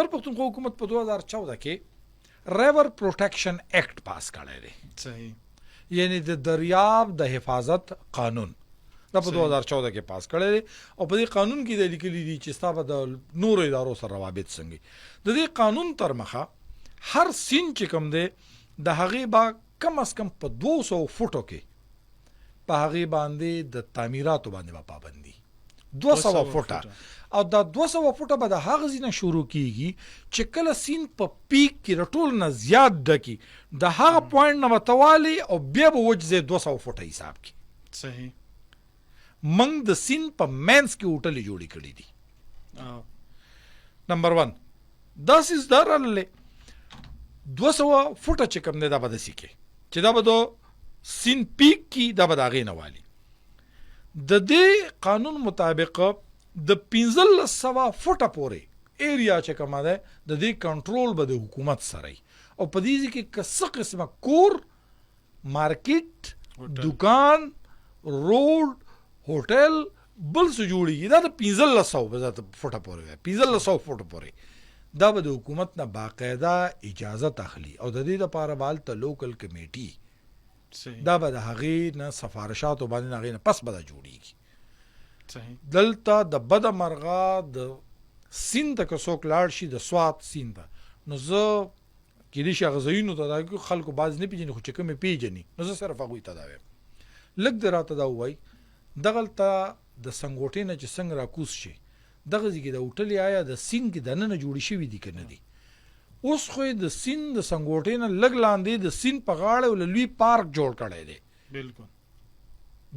پښتونخوا حکومت په 2014 کې ریور پروټیکشن ایکټ پاس کړی دی. صحیح. یعنی د دریاب د حفاظت قانون دا په 2014 کې پاس کړی دی او په دې قانون کې د لیکلي دي چې ستا به د نورو ادارو سره روابط څنګه د دې قانون تر مخه هر سین چې کوم دی د هغې به کم از کم په 200 فوټو کې په هغې باندې د تعمیراتو باندې به پابندي 200 فوټه او دا 200 فوټه به د هغه ځای نه شروع کیږي چې کله سین په پیک کې د ټول نه زیات ډکي د هغه پوینټ نه به توالي او بیا به وچ ځای 200 فوټه حساب کړي. صحیح. منګ د سین په مینس کې هوټلې جوړې کړي دي. نمبر 1 دا سیز دا راغلی 200 فوټه چې کوم دی دا به داسې کې چې دا به د سین پیک کې دا به د هغې نه والي. د دې قانون مطابق د 1500 فوټه پورې ایریا چې کومه ده د دې کنټرول به د حکومت سره او په دې کې که څه قسمه کور مارکیټ دکان روډ هوټل بل څه جوړیږي دا د 1500 فوټه پورې 1500 فوټه پورې دا به د حکومت نه باقاعده اجازه تخلي او د دې لپاره به هلته لوکل کمیټي دا به د هغې نه سفارشاتو باندې هغې نه پس به دا جوړیږي. دلته د بده مرغه د سیند ته که څوک لاړ شي د سوات سیند ته نو زه کیدای شي هغه ځایونو ته دا خلکو بعض نه پېژني خو چې کومې پېژني نو زه صرف هغوی ته دا وایم لږ دې راته دا ووایي دغلته د سنګوټې نه چې څنګه راکوز شي دغه ځای کې د هوټلې آیا د سیند کې دننه جوړې شوي دي که نه دي. اوس خو یې د سیند د سنګوټې نه لږ لاندې د سیند په غاړه ول لوی پارک جوړ کړی دی. بالکل.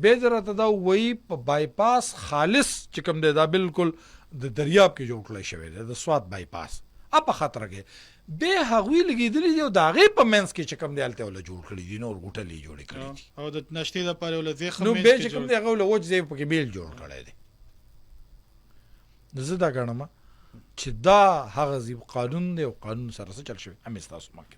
بیا دې راته دا ووایي په بایپاس خالص چې کوم دی دا بالکل د دریاب کې جوړ کړی شوی دی د سوات بایپاس په خطره کې بیا هغوی لګېدلي دي او د هغې په منځ کې چې کوم دی هلته وله جوړ کړي دي نور هوټلې یې جوړې کړي دي او د نشتې دپاره وله ځای ښه نو بیا چې کوم دی هغه وله وچ ځای پکې بیل جوړ کړی دی. زه دا ګڼم چې دا هغه قانون دی او قانون سره څه چل شوی همې ستاسو مخکې